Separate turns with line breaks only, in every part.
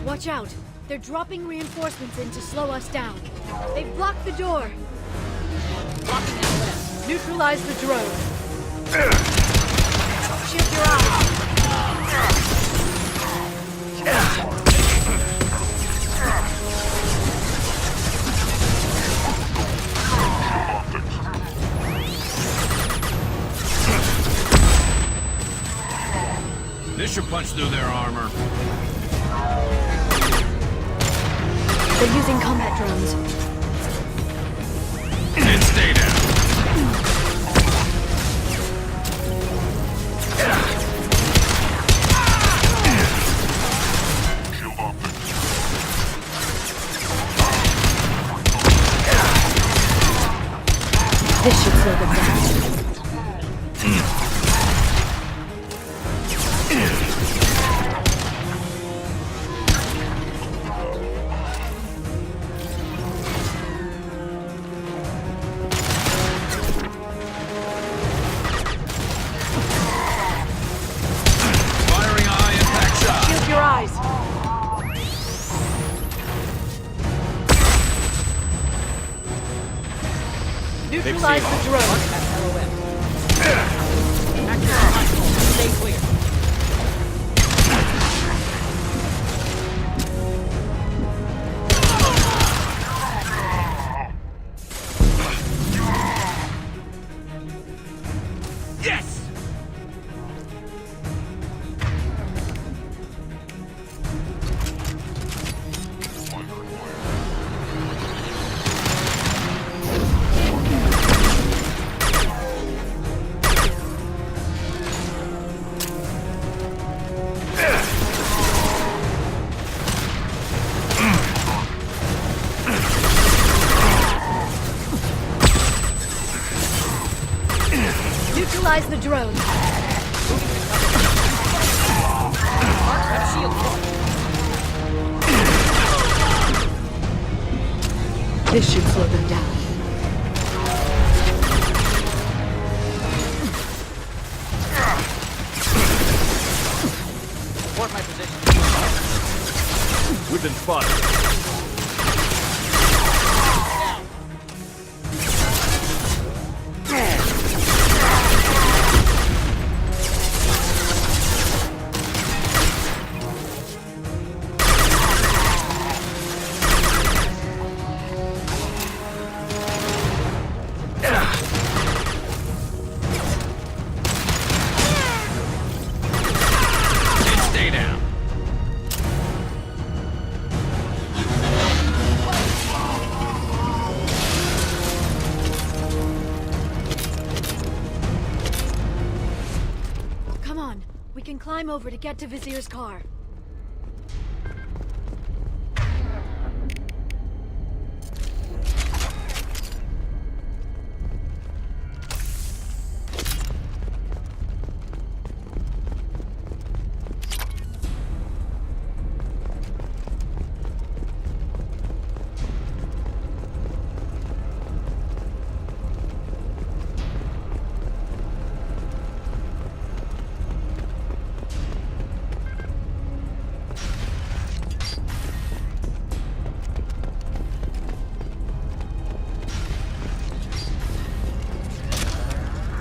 Watch out! They're dropping reinforcements in to slow us down. They've blocked the door!
Blocking that left.
Neutralize the drone. Shield your eyes!
This should punch through their armor.
They're using combat drones.
And stay down.
This should slow them down.
Firing eye impact shot.
Shield your eyes! Neutralize the drone.
That's LOM. Active console. Stay clear.
Yes!
Neutralize the drone.
Mark, have shield.
This should slow them down.
Support my position.
We've been spotted. And stay down.
Come on, we can climb over to get to Vizier's car.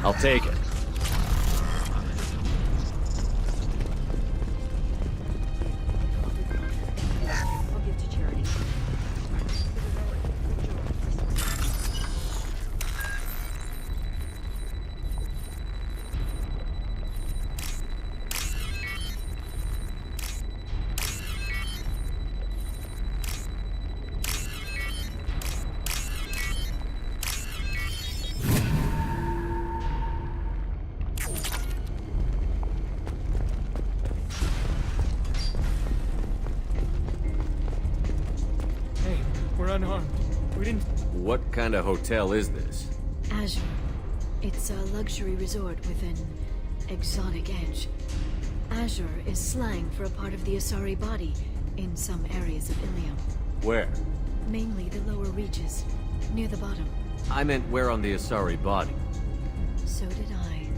I'll take it.
I'll give to charity.
Hey, we're unharmed. We didn't...
What kind of hotel is this?
Azure. It's a luxury resort with an exotic edge. Azure is slang for a part of the Asari body in some areas of Ilium.
Where?
Mainly the lower reaches, near the bottom.
I meant where on the Asari body.
So did I.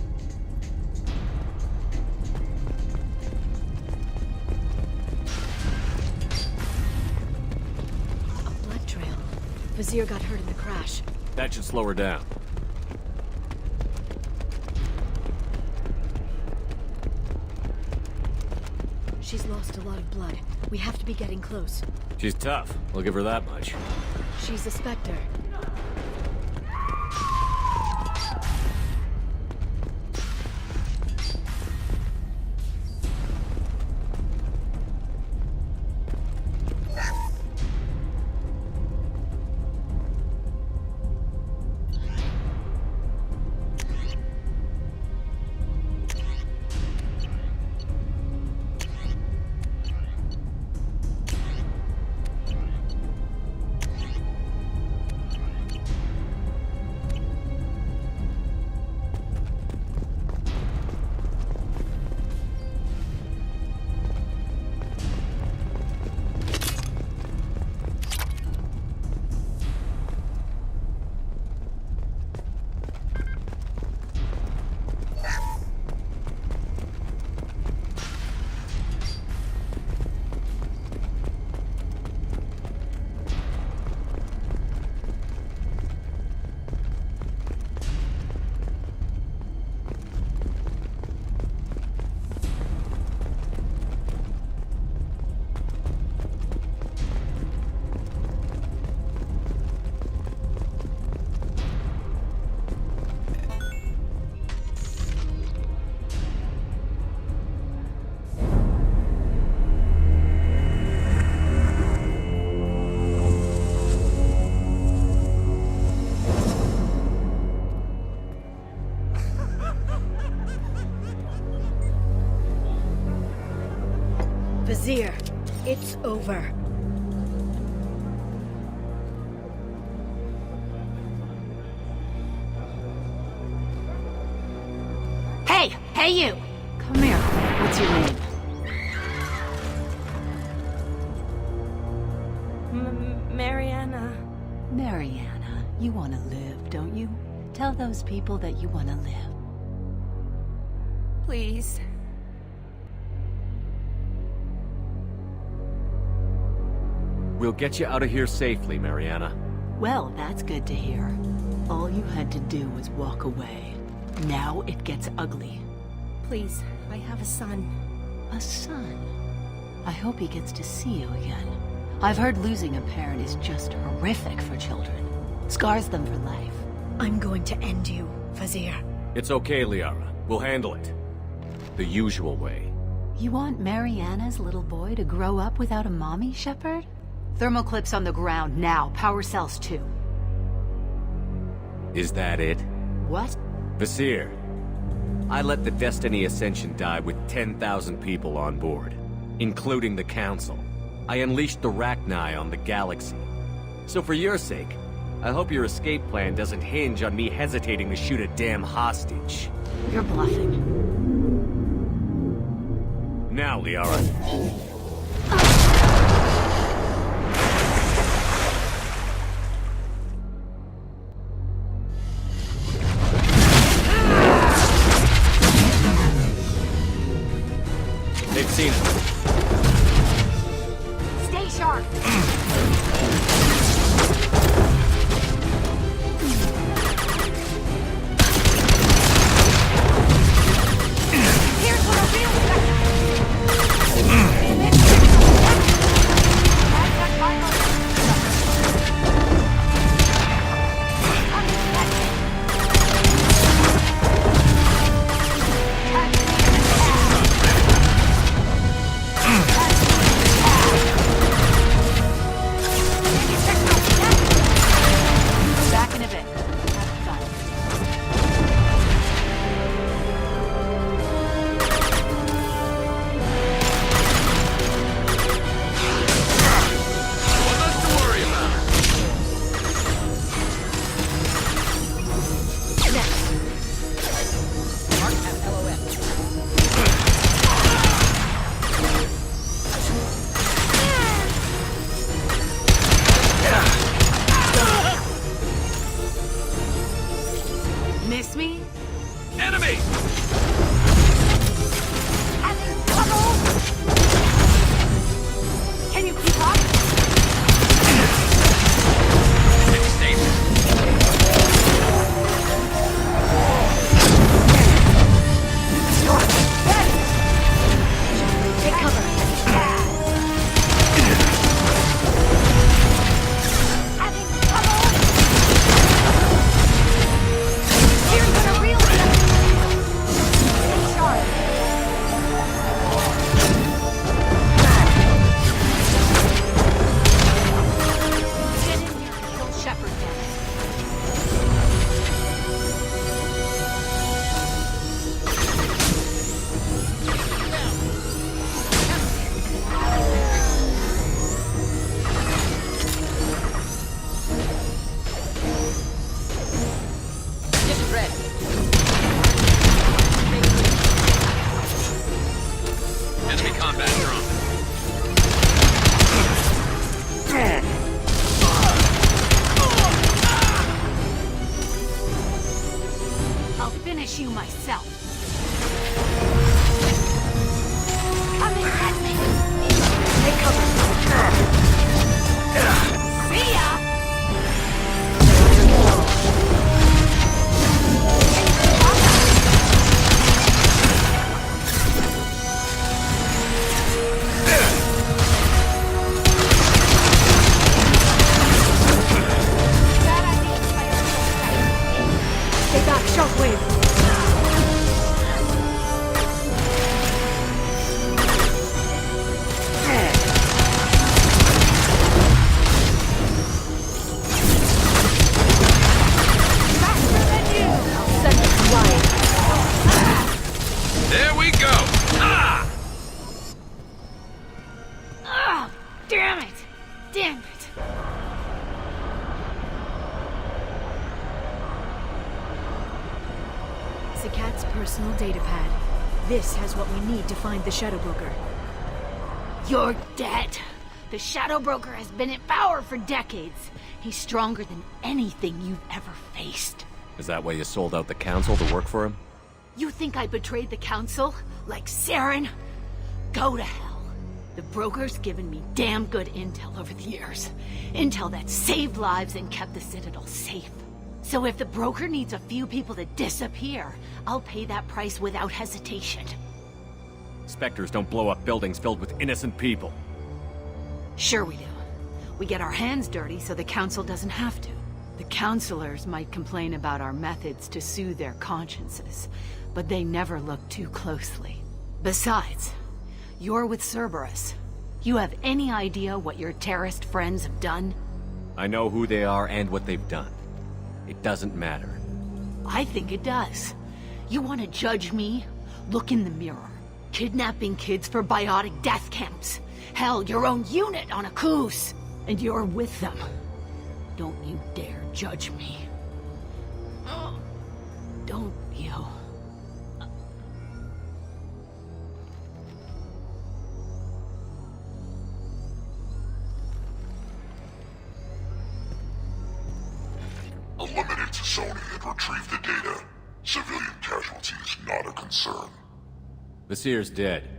Vizier got hurt in the crash.
That should slow her down.
She's lost a lot of blood. We have to be getting close.
She's tough. I'll give her that much.
She's a Spectre. Vizier, it's over.
Hey! Hey, you! Come here. What's your name?
Mariana.
Mariana. You want to live, don't you? Tell those people that you want to live.
Please.
We'll get you out of here safely, Mariana.
Well, that's good to hear. All you had to do was walk away. Now it gets ugly.
Please. I have a son.
A son. I hope he gets to see you again. I've heard losing a parent is just horrific for children. Scars them for life.
I'm going to end you, Vizier.
It's okay, Liara. We'll handle it. The usual way.
You want Mariana's little boy to grow up without a mommy, Shepard? Thermal clips on the ground now. Power cells too.
Is that it?
What?
Vizier, I let the Destiny Ascension die with 10,000 people on board, including the Council. I unleashed the Rachni on the galaxy. So for your sake, I hope your escape plan doesn't hinge on me hesitating to shoot a damn hostage.
You're bluffing.
Now, Liara. They've seen it.
Stay sharp! Here's what a real back in a bit. Have fun.
Mark at LOM.
Miss me?
Enemy!
Having trouble? Can you keep up?
This has what we need to find the Shadow Broker.
You're dead. The Shadow Broker has been in power for decades. He's stronger than anything you've ever faced.
Is that why you sold out the Council to work for him?
You think I betrayed the Council? Like Saren? Go to hell. The Broker's given me damn good intel over the years. Intel that saved lives and kept the Citadel safe. So if the Broker needs a few people to disappear, I'll pay that price without hesitation.
Spectres don't blow up buildings filled with innocent people.
Sure we do. We get our hands dirty so the Council doesn't have to. The Councilors might complain about our methods to soothe their consciences, but they never look too closely. Besides, you're with Cerberus. You have any idea what your terrorist friends have done?
I know who they are and what they've done. It doesn't matter.
I think it does. You want to judge me? Look in the mirror. Kidnapping kids for biotic death camps. Hell, your own unit on a Koos. And you're with them. Don't you dare judge me. Don't you?
Eliminate Sony and retrieve the data. Civilian casualties not a concern.
Vasir's dead.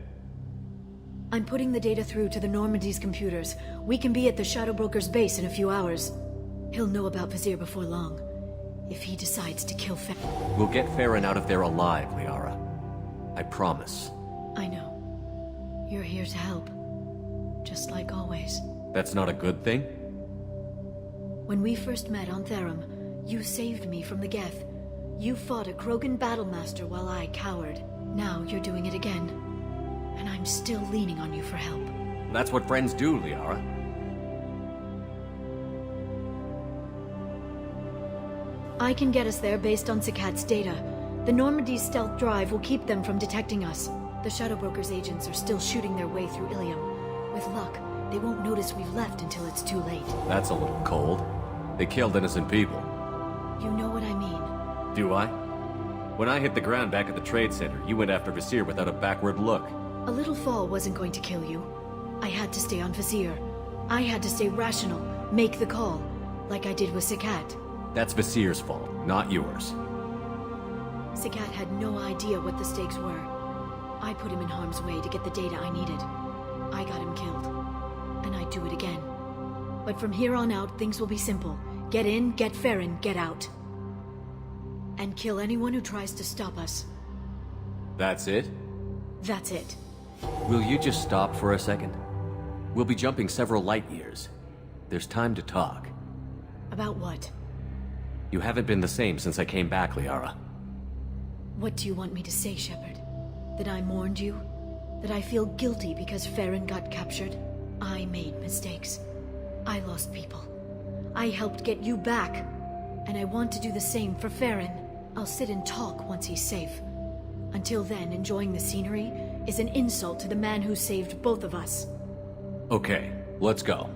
I'm putting the data through to the Normandy's computers. We can be at the Shadow Broker's base in a few hours. He'll know about Vasir before long. If he decides to kill
We'll get Farron out of there alive, Liara. I promise.
I know. You're here to help. Just like always.
That's not a good thing?
When we first met on Therum, you saved me from the Geth. You fought a Krogan battlemaster while I cowered. Now you're doing it again. And I'm still leaning on you for help.
That's what friends do, Liara.
I can get us there based on Sakat's data. The Normandy's stealth drive will keep them from detecting us. The Shadow Broker's agents are still shooting their way through Ilium. With luck, they won't notice we've left until it's too late.
That's a little cold. They killed innocent people.
You know what I mean.
Do I? When I hit the ground back at the trade center, you went after Vasir without a backward look.
A little fall wasn't going to kill you. I had to stay on Vasir. I had to stay rational, make the call, like I did with Sakat.
That's Vasir's fault, not yours.
Sakat had no idea what the stakes were. I put him in harm's way to get the data I needed. I got him killed. And I'd do it again. But from here on out, things will be simple. Get in, get Farron, get out. And kill anyone who tries to stop us.
That's it?
That's it.
Will you just stop for a second? We'll be jumping several light years. There's time to talk.
About what?
You haven't been the same since I came back, Liara.
What do you want me to say, Shepard? That I mourned you? That I feel guilty because Farron got captured? I made mistakes. I lost people. I helped get you back. And I want to do the same for Farron. I'll sit and talk once he's safe. Until then, enjoying the scenery is an insult to the man who saved both of us.
Okay, let's go.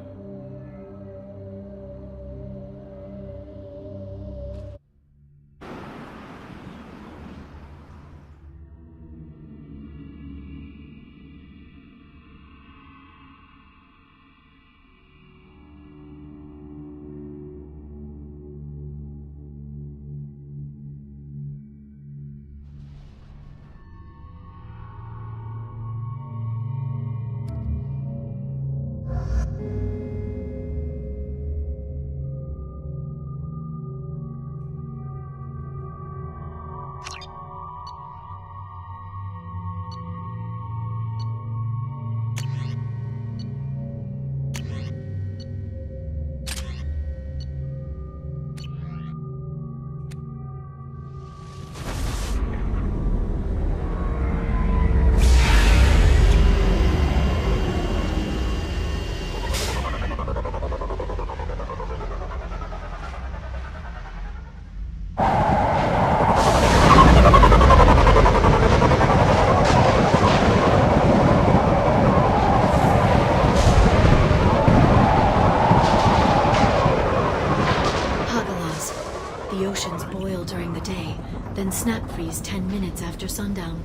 Snap freeze 10 minutes after sundown.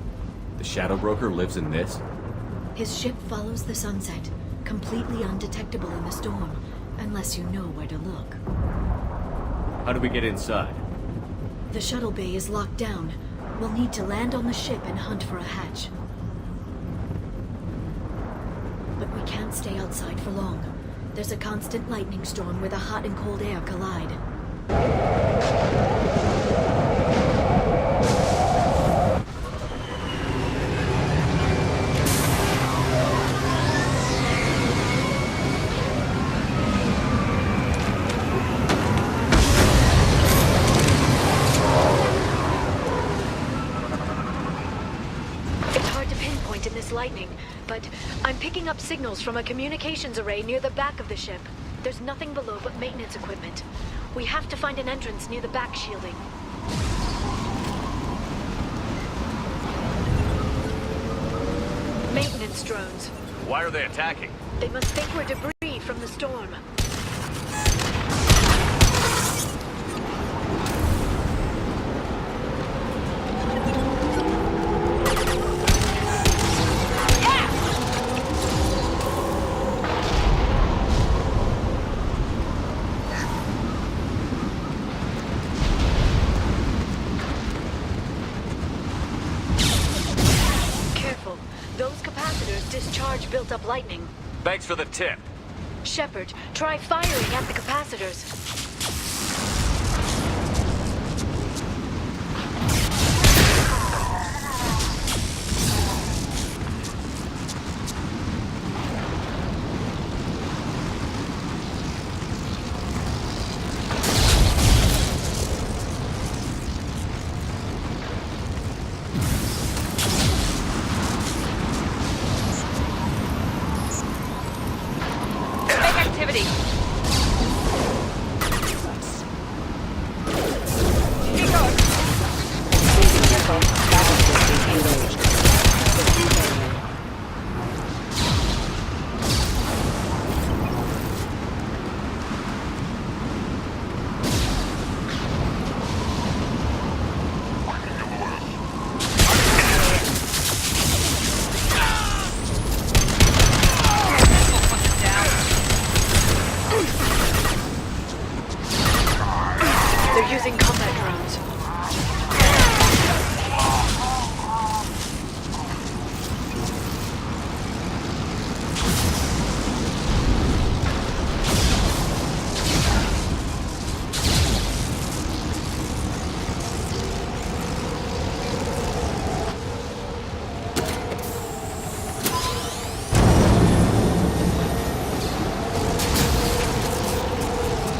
The Shadow Broker lives in this?
His ship follows the sunset, completely undetectable in the storm, unless you know where to look.
How do we get inside?
The shuttle bay is locked down. We'll need to land on the ship and hunt for a hatch. But we can't stay outside for long. There's a constant lightning storm where the hot and cold air collide. It's hard to pinpoint in this lightning, but I'm picking up signals from a communications array near the back of the ship. There's nothing below but maintenance equipment. We have to find an entrance near the back shielding. Maintenance drones.
Why are they attacking?
They must think we're debris from the storm. Careful. Those capacitors discharge built-up lightning.
Thanks for the tip.
Shepard, try firing at the capacitors.
Activity.
They're using combat drones.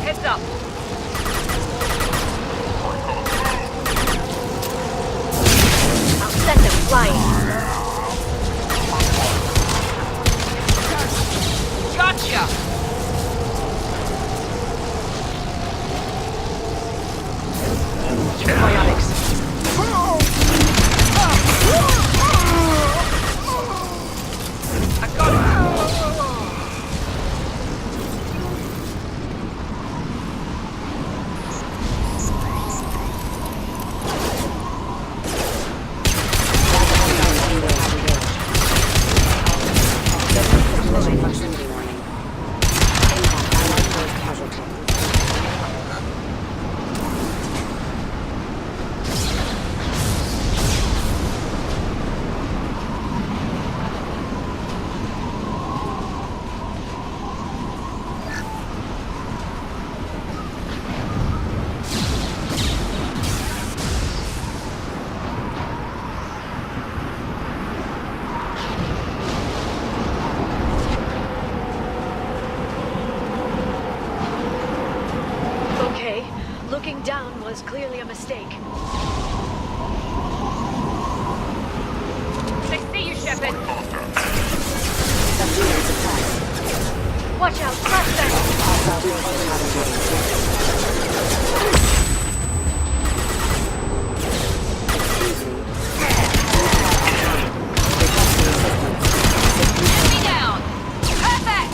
Heads up.
I'll send them flying.
Gotcha.
Biotics.
I got it.
Proximity warning. Impact allied force casualty.
Okay, looking down was clearly a mistake.
They see you, Shepard.
Subduing suppressed.
Watch out, flashbang!
Alpha autopilot ready.
Enemy down. Perfect.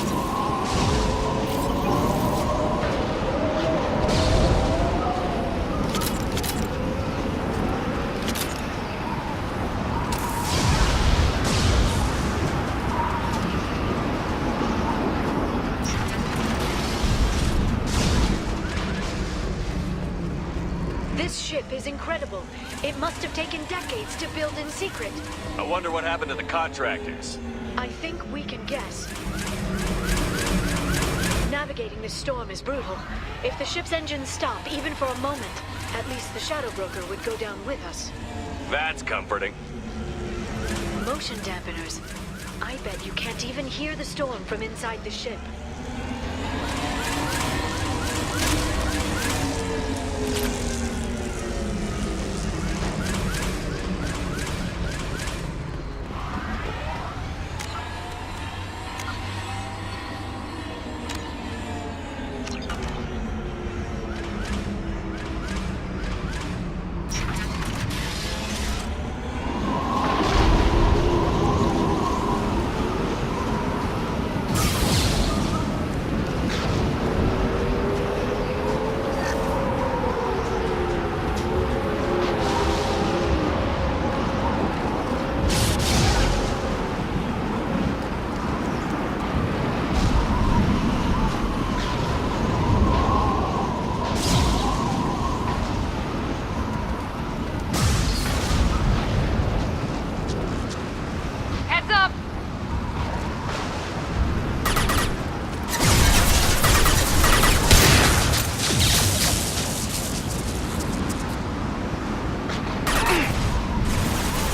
This ship is incredible. It must have taken decades to build in secret.
I wonder what happened to the contractors.
I think we can guess. Navigating this storm is brutal. If the ship's engines stop, even for a moment, at least the Shadow Broker would go down with us.
That's comforting.
Motion dampeners. I bet you can't even hear the storm from inside the ship.
Heads up!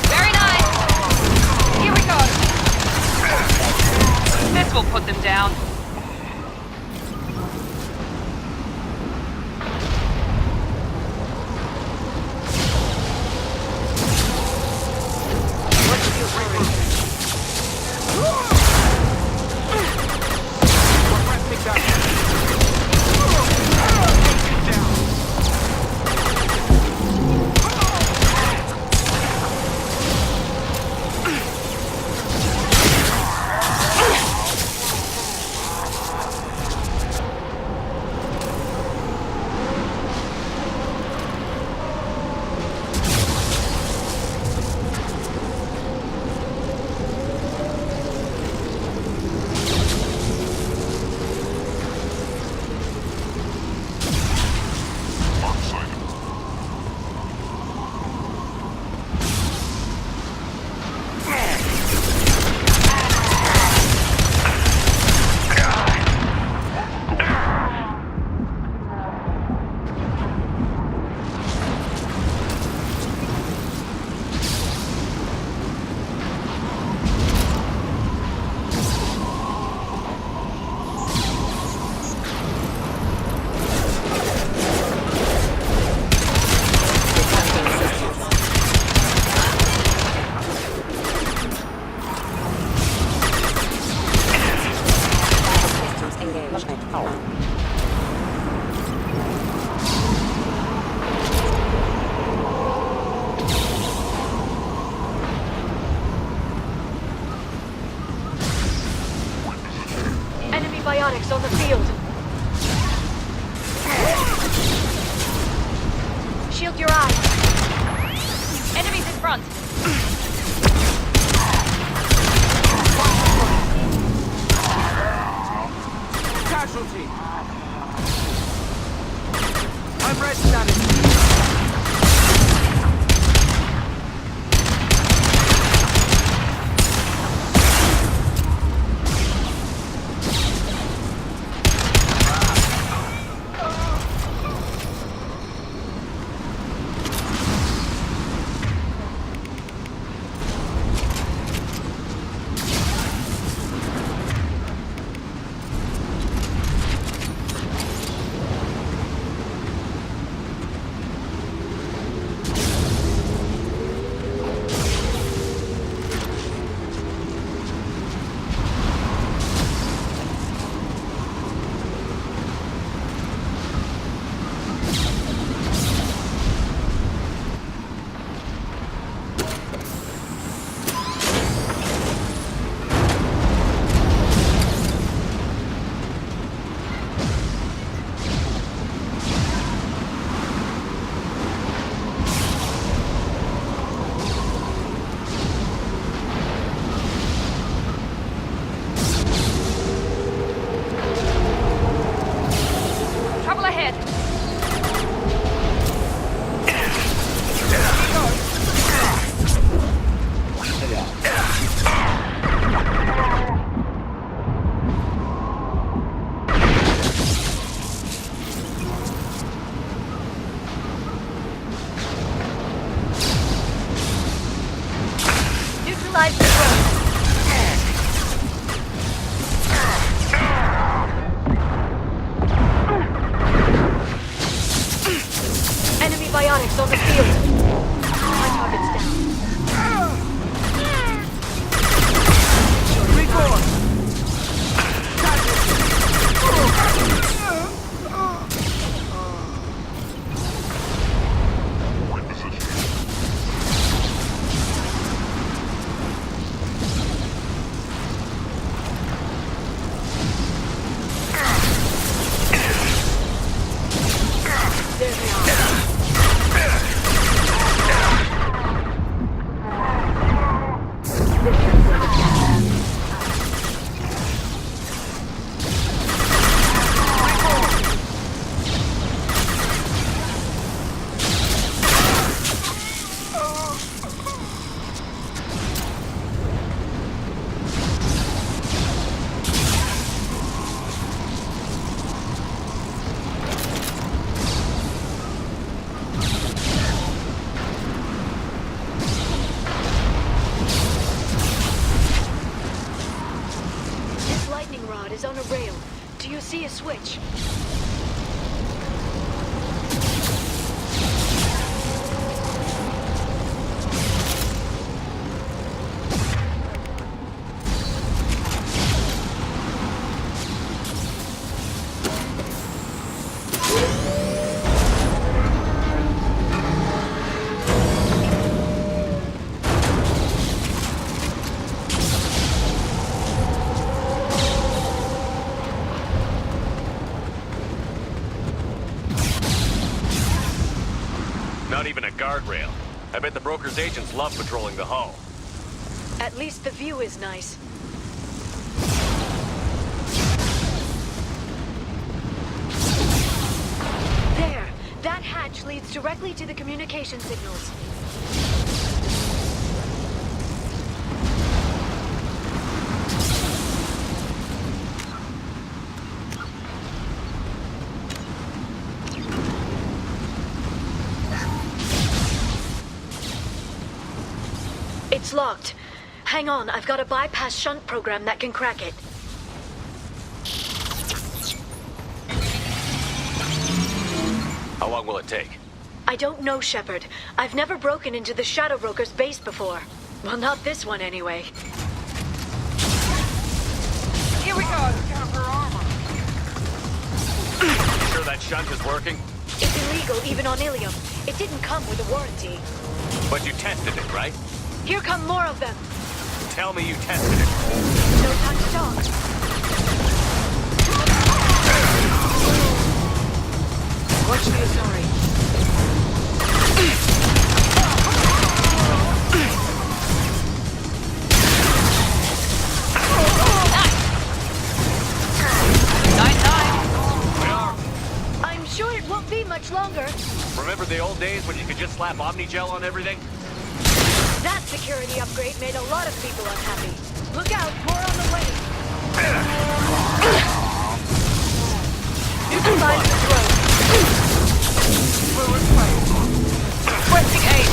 Very nice! Here we go! This will put them down.
Enemy biotics on the field. Shield your eyes.
Enemies in front.
Casualty! I'm resting on it.
on the field. My target's down. There they are. This lightning rod is on a rail. Do you see a switch?
Not even a guardrail. I bet the broker's agents love patrolling the hull.
At least the view is nice. There! That hatch leads directly to the communication signals. It's locked. Hang on, I've got a bypass shunt program that can crack it.
How long will it take?
I don't know, Shepard. I've never broken into the Shadow Broker's base before. Well, not this one anyway.
Here we go. Counter armor.
Sure that shunt is working?
It's illegal even on Ilium. It didn't come with a warranty.
But you tested it, right?
Here come more of them.
Tell me you tested it.
No time to talk.
Watch the Asari.
I'm sure it won't be much longer.
Remember the old days when you could just slap Omnigel on everything?
That security upgrade made a lot of people unhappy. Look out, more on the way. You can find the road.
Pressing aim.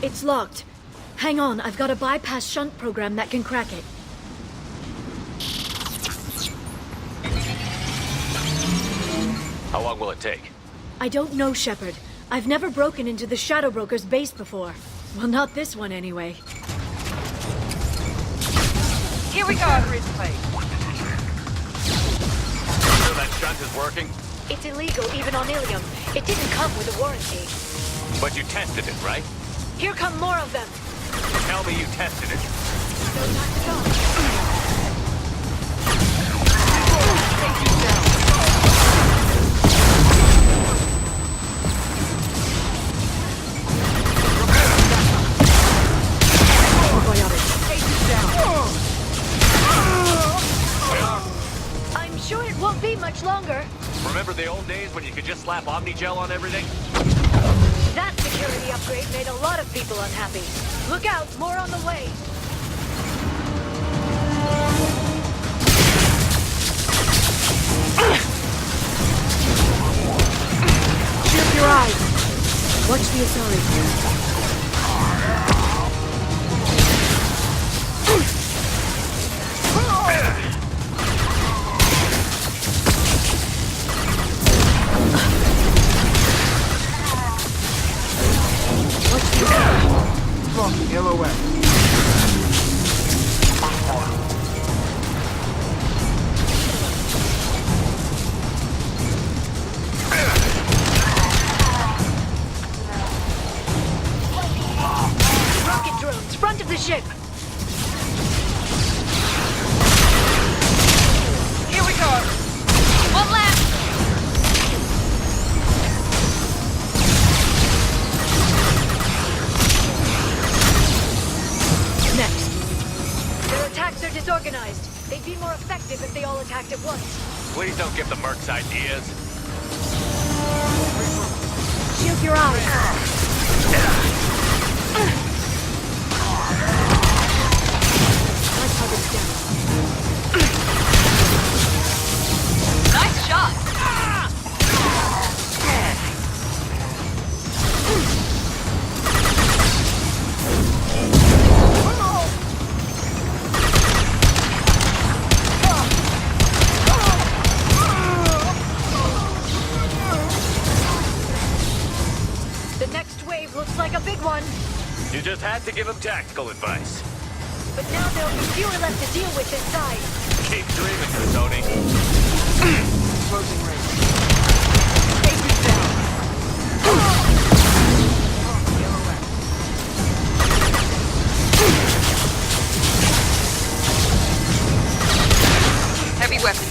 It's locked. Hang on, I've got a bypass shunt program that can crack it.
How long will it take?
I don't know, Shepard. I've never broken into the Shadow Broker's base before. Well, not this one anyway.
Here we go, Grizzly.
Sure that shunt is working?
It's illegal even on Ilium. It didn't come with a warranty.
But you tested it, right?
Here come more of them.
Tell me you tested it.
No time to stop. I'm sure it won't be much longer.
Remember the old days when you could just slap Omnigel on everything?
That security upgrade made a lot of people unhappy. Look out, more on the way.
Shield your eyes. Watch the Asari.
Rocket drones, front of the ship.
Here we go. One left.
Next. Their attacks are disorganized. They'd be more effective if they all attacked at once.
Please don't give the mercs ideas.
Shield your eyes. My target's down.
Nice shot.
The next wave looks like a big one.
You just had to give him tactical advice.
But now there'll be fewer left to deal with inside.
Keep dreaming, Tony.
Closing range. Aces down. Heavy weapon.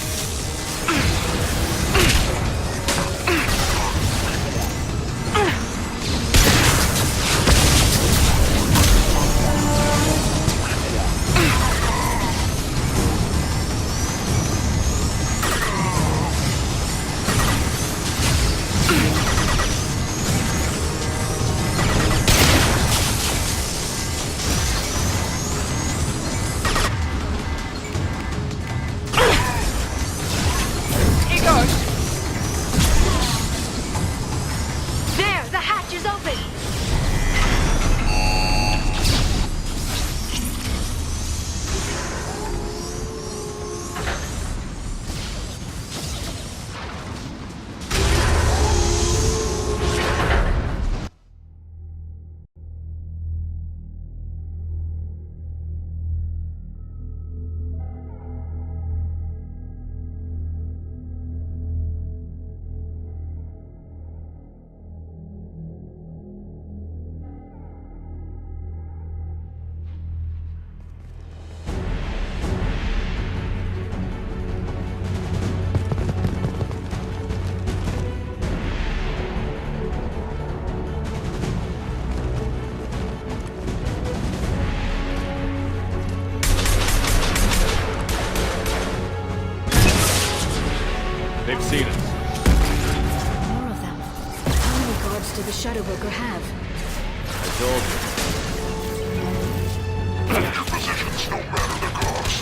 Here goes.
There, the hatch is open.
They've seen us.
More of them. How many guards did the Shadow Broker have?
I told you.
Hold your positions no matter the cost.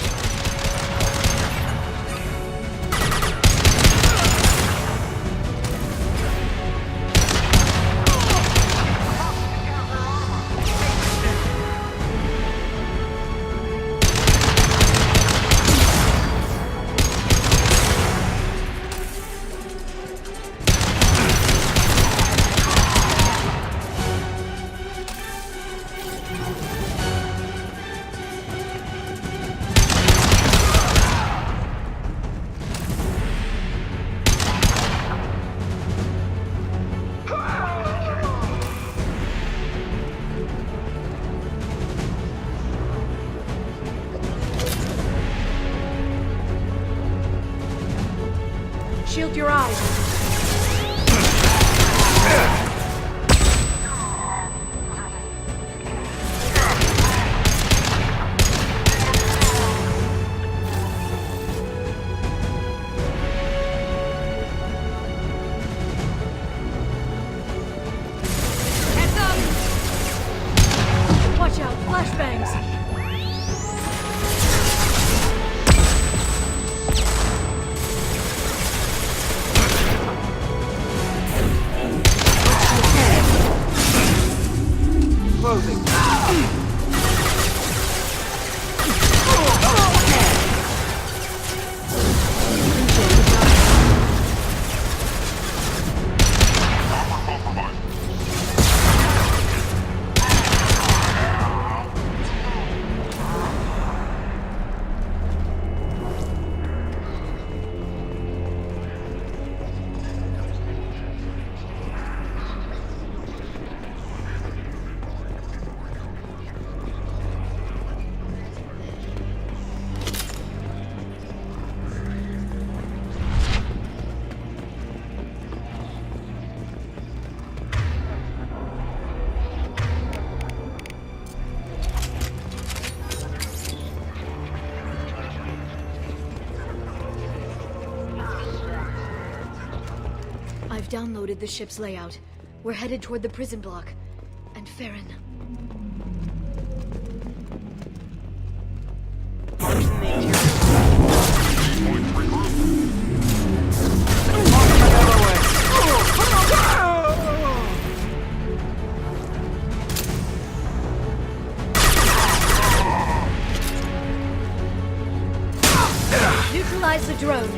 Shield your eyes. Watch out, flashbangs! I've downloaded the ship's layout. We're headed toward the prison block. And Farron.
Marks in the interior.
Neutralize the drone.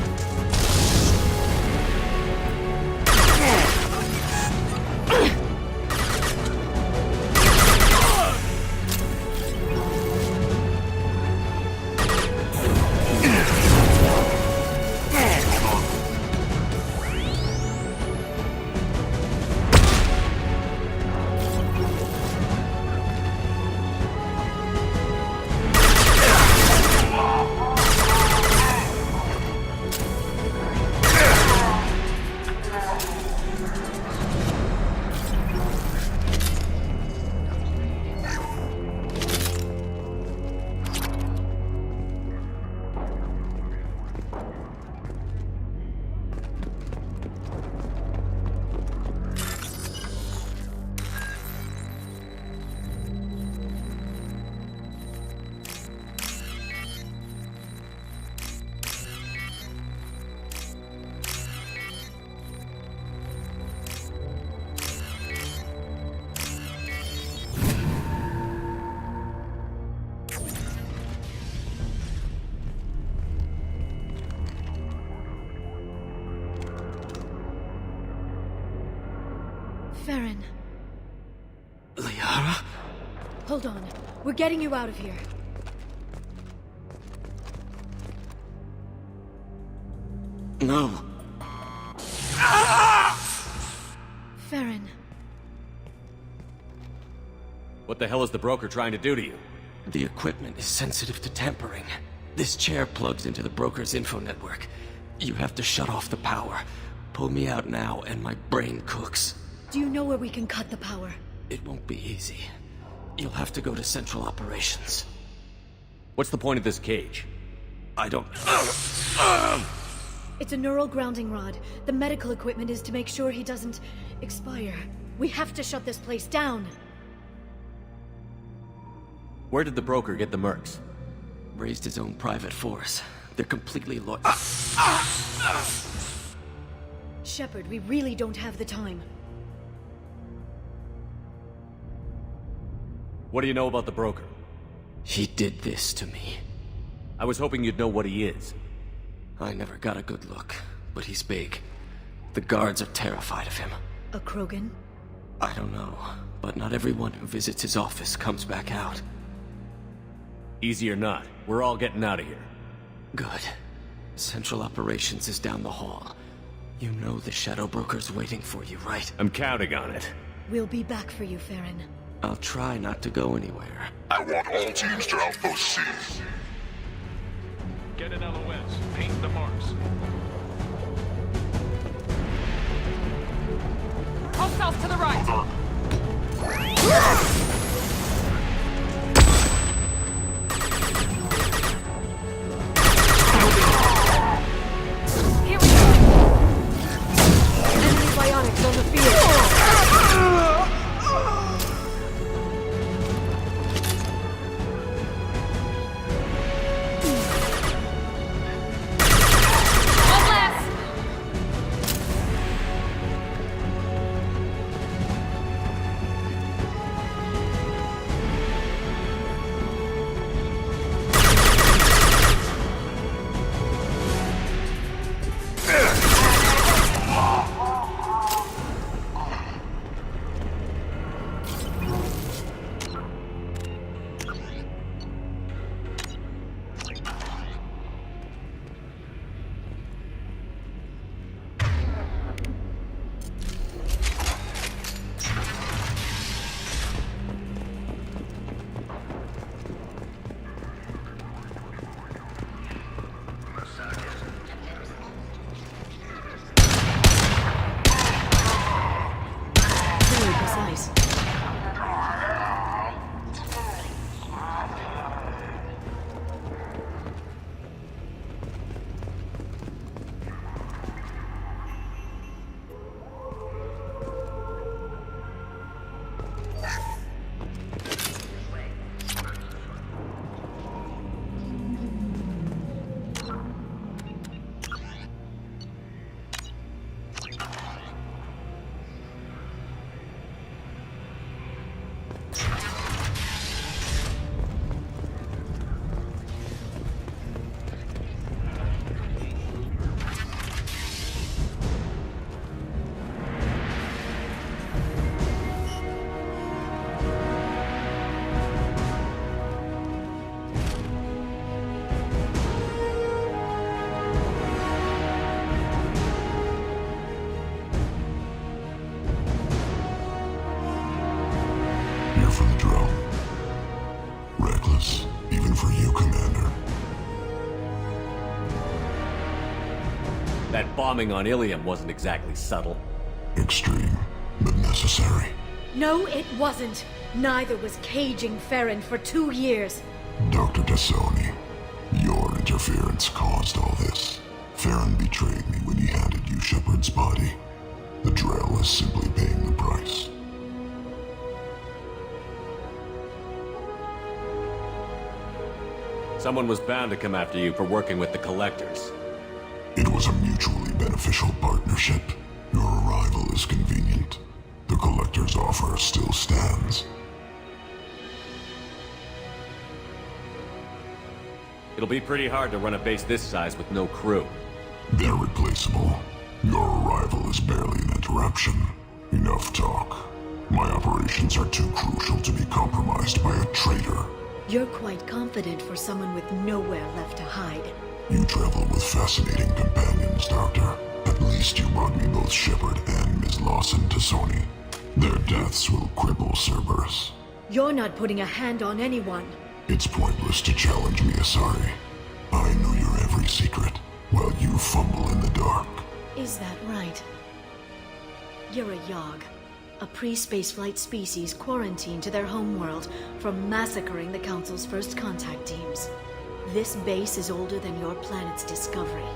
Farron.
Liara?
Hold on. We're getting you out of here.
No.
Farron.
What the hell is the broker trying to do to you?
The equipment is sensitive to tampering. This chair plugs into the broker's info network. You have to shut off the power. Pull me out now and my brain cooks.
Do you know where we can cut the power?
It won't be easy. You'll have to go to Central Operations.
What's the point of this cage?
I don't...
It's a neural grounding rod. The medical equipment is to make sure he doesn't expire. We have to shut this place down.
Where did the broker get the mercs?
Raised his own private force. They're completely
Shepard, we really don't have the time.
What do you know about the broker?
He did this to me.
I was hoping you'd know what he is.
I never got a good look, but he's big. The guards are terrified of him.
A Krogan?
I don't know, but not everyone who visits his office comes back out.
Easy or not, we're all getting out of here.
Good. Central Operations is down the hall. You know the Shadow Broker's waiting for you, right?
I'm counting on it.
We'll be back for you, Farron.
I'll try not to go anywhere.
I want all teams to Outpost C.
Get an LOS. Paint the marks.
Miles to the right! Here we go!
Enemy bionics on the field!
One less!
Very precise.
Here for the drill. Reckless, even for you, Commander.
That bombing on Ilium wasn't exactly subtle.
Extreme, but necessary.
No, it wasn't. Neither was caging Farron for 2 years.
Dr. Tassoni, your interference caused all this. Farron betrayed me when he handed you Shepard's body. The Drell is simply paying the price.
Someone was bound to come after you for working with the Collectors.
It was a mutually beneficial partnership. Your arrival is convenient. The Collector's offer still stands.
It'll be pretty hard to run a base this size with no crew.
They're replaceable. Your arrival is barely an interruption. Enough talk. My operations are too crucial to be compromised by a traitor.
You're quite confident for someone with nowhere left to hide.
You travel with fascinating companions, Doctor. At least you brought me both Shepard and Ms. Lawson Tassoni. Their deaths will cripple Cerberus.
You're not putting a hand on anyone.
It's pointless to challenge me, Asari. I know your every secret, while you fumble in the dark.
Is that right? You're a Yogg, a pre-spaceflight species quarantined to their homeworld from massacring the Council's first contact teams. This base is older than your planet's discovery,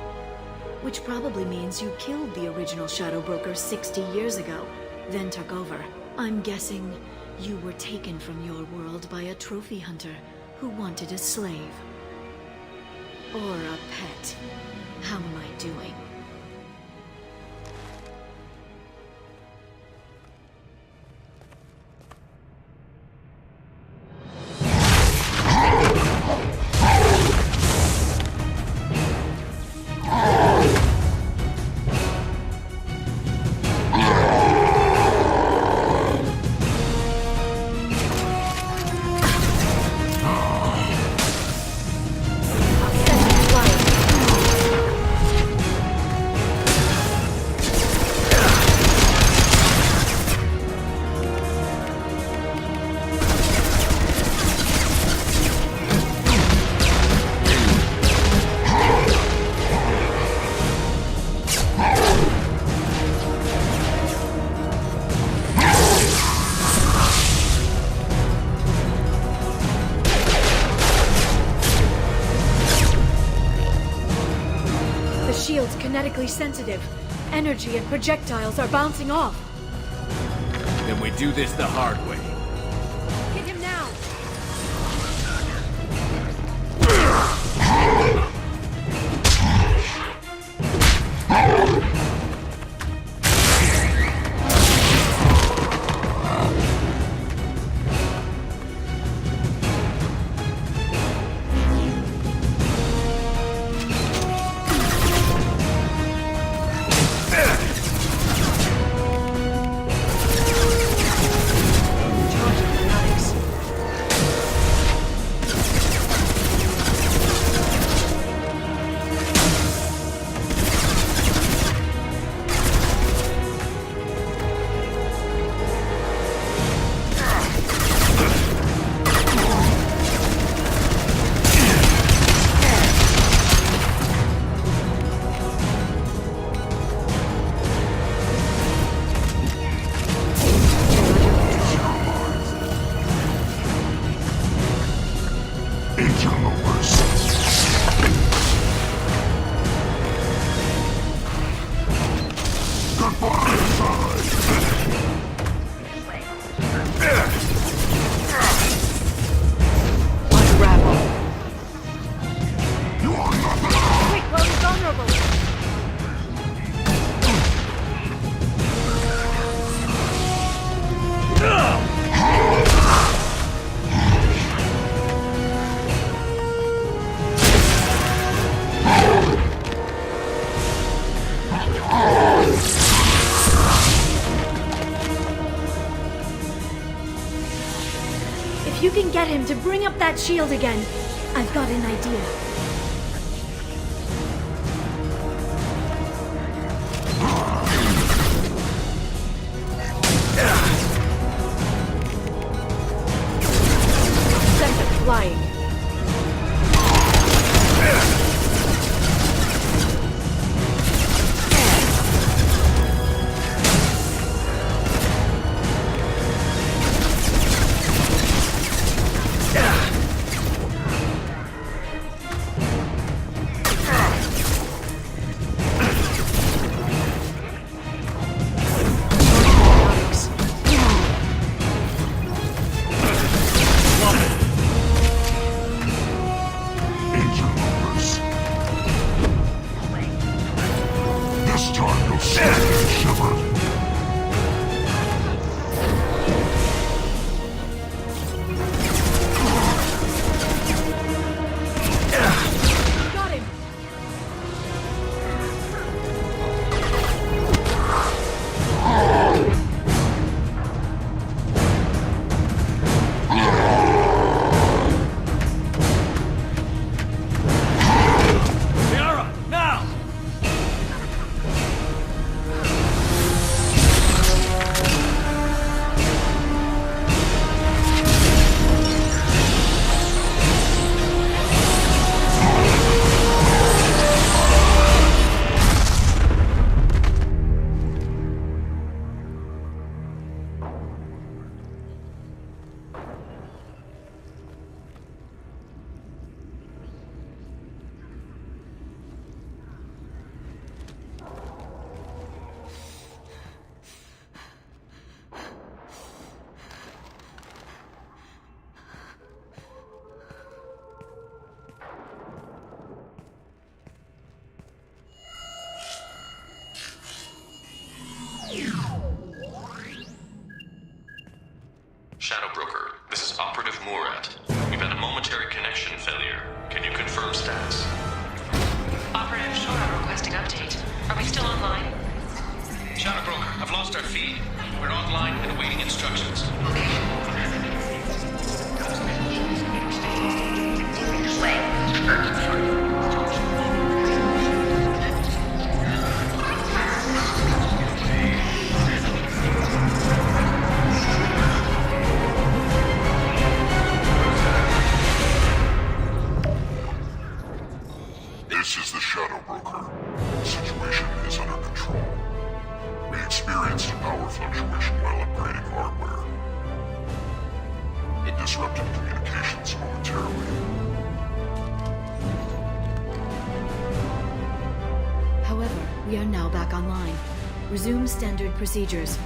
which probably means you killed the original Shadow Broker 60 years ago, then took over. I'm guessing you were taken from your world by a trophy hunter who wanted a slave. Or a pet. How am I doing? magnetically sensitive. Energy and projectiles are bouncing off.
Then we do this the hard way.
Hit him now! If you can get him to bring up that shield again, I've got an idea. Send them flying.
Shadow Broker, this is Operative Murat. We've had a momentary connection failure. Can you confirm status?
Operative Shora requesting update. Are we still online?
Shadow Broker, I've lost our feed. We're online and awaiting instructions.
This is the Shadow Broker. The situation is under control. We experienced a power fluctuation while upgrading hardware. It disrupted communications momentarily.
online. Resume standard procedures.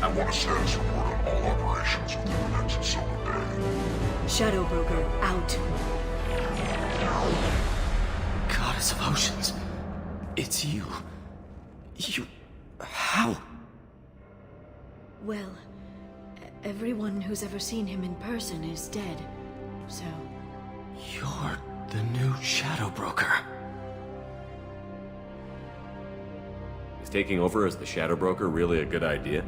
I want a status report on all operations within the next Solar Bay.
Shadow Broker, out.
Goddess of Oceans. It's you. You... How?
Well, everyone who's ever seen him in person is dead, so...
You're the new Shadow Broker.
Is taking over as the Shadow Broker really a good idea?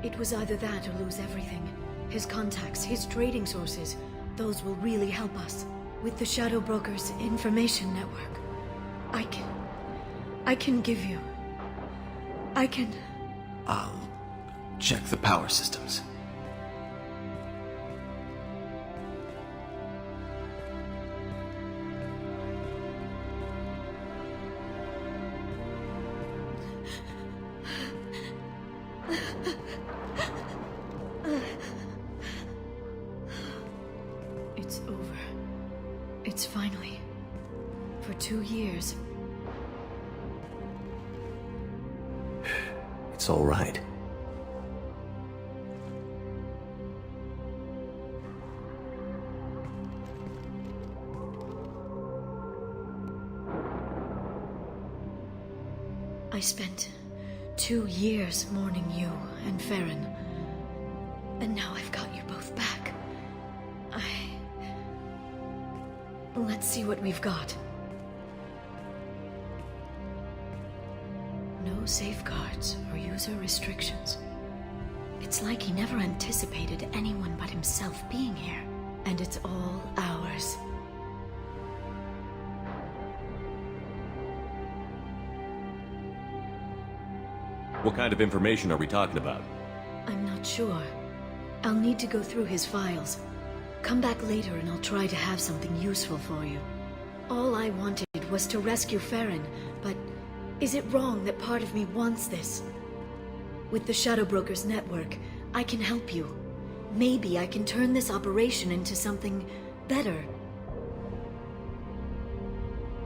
It was either that or lose everything. His contacts, his trading sources, those will really help us. With the Shadow Broker's information network, I can give you... I can...
I'll check the power systems.
It's over. It's finally... For 2 years.
It's all right.
I spent 2 years mourning you and Farron. And now I've got you both back. Let's see what we've got. No safeguards or user restrictions. It's like he never anticipated anyone but himself being here. And it's all ours.
What kind of information are we talking about?
I'm not sure. I'll need to go through his files. Come back later and I'll try to have something useful for you. All I wanted was to rescue Farron, but is it wrong that part of me wants this? With the Shadow Broker's network, I can help you. Maybe I can turn this operation into something better.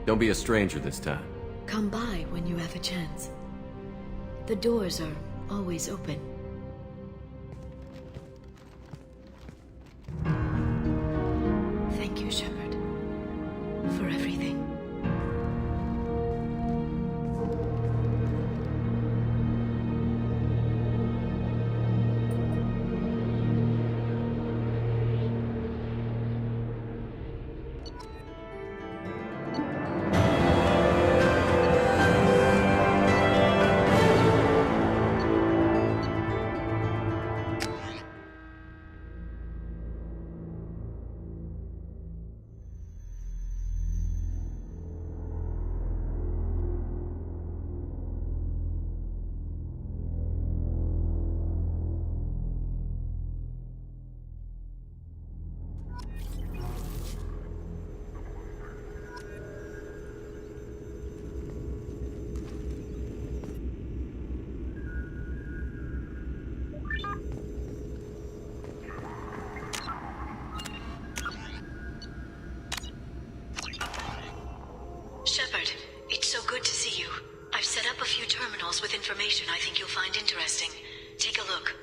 Don't be a stranger this time.
Come by when you have a chance. The doors are always open. Thank you, Shepard, for everything. Shepard, it's so good to see you. I've set up a few terminals with information I think you'll find interesting. Take a look.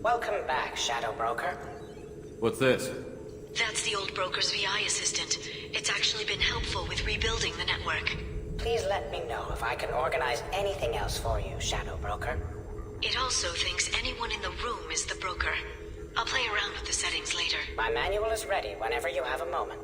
Welcome back, Shadow Broker.
What's this?
That's the old broker's VI assistant. It's actually been helpful with rebuilding the network.
Please let me know if I can organize anything else for you, Shadow Broker.
It also thinks anyone in the room is the broker. I'll play around with the settings later.
My manual is ready whenever you have a moment.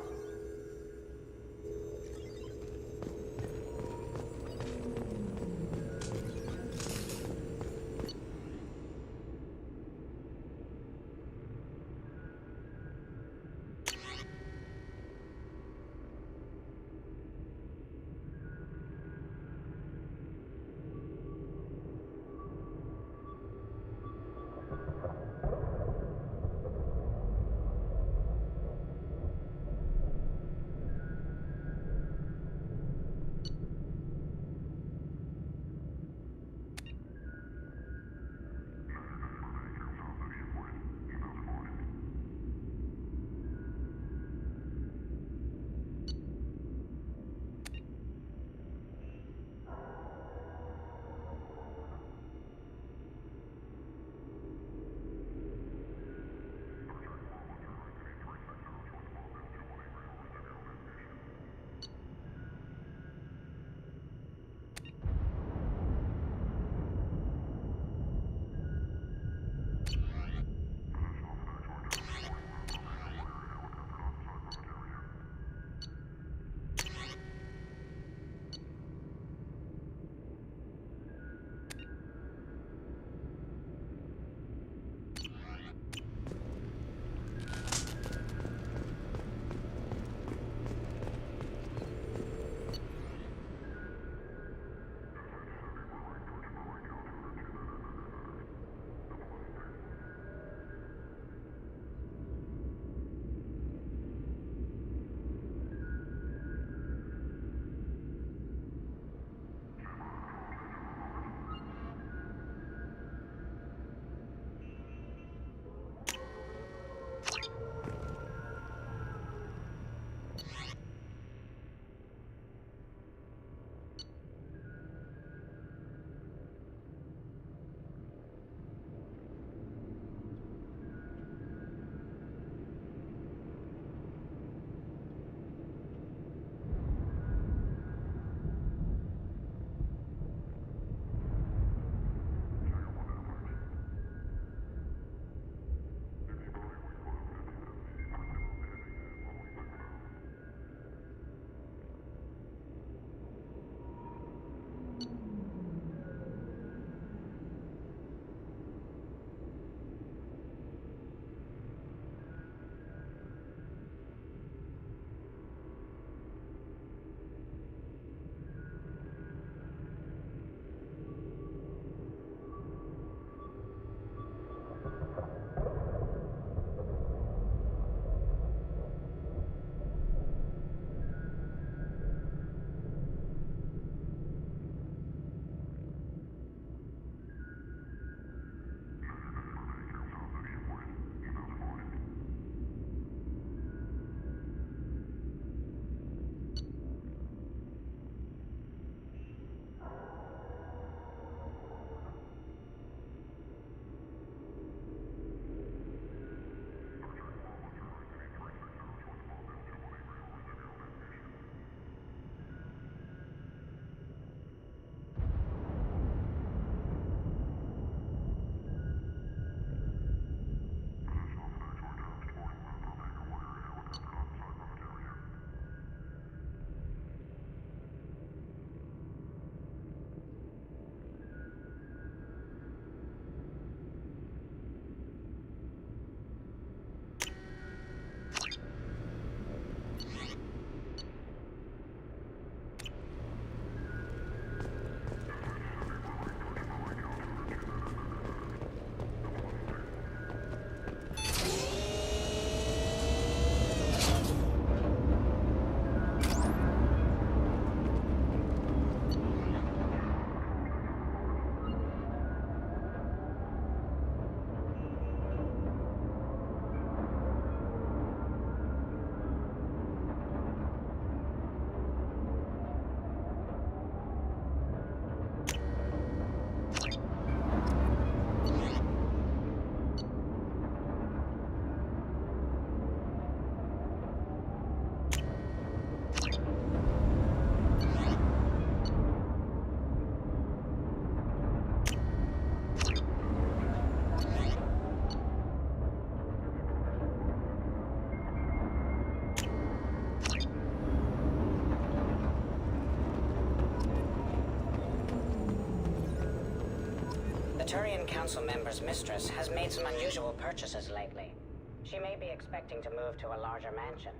Turian Council member's mistress has made some unusual purchases lately. She may be expecting to move to a larger mansion.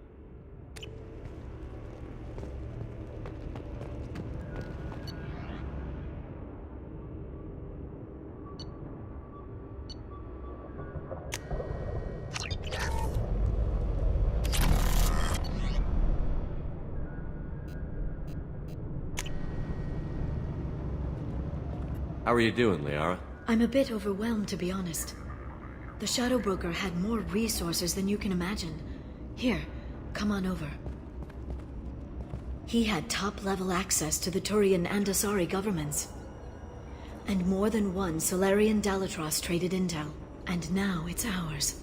How are you doing, Liara?
I'm a bit overwhelmed, to be honest. The Shadow Broker had more resources than you can imagine. Here, come on over. He had top-level access to the Turian and Asari governments. And more than one Solarian Dalatrass traded intel. And now it's ours.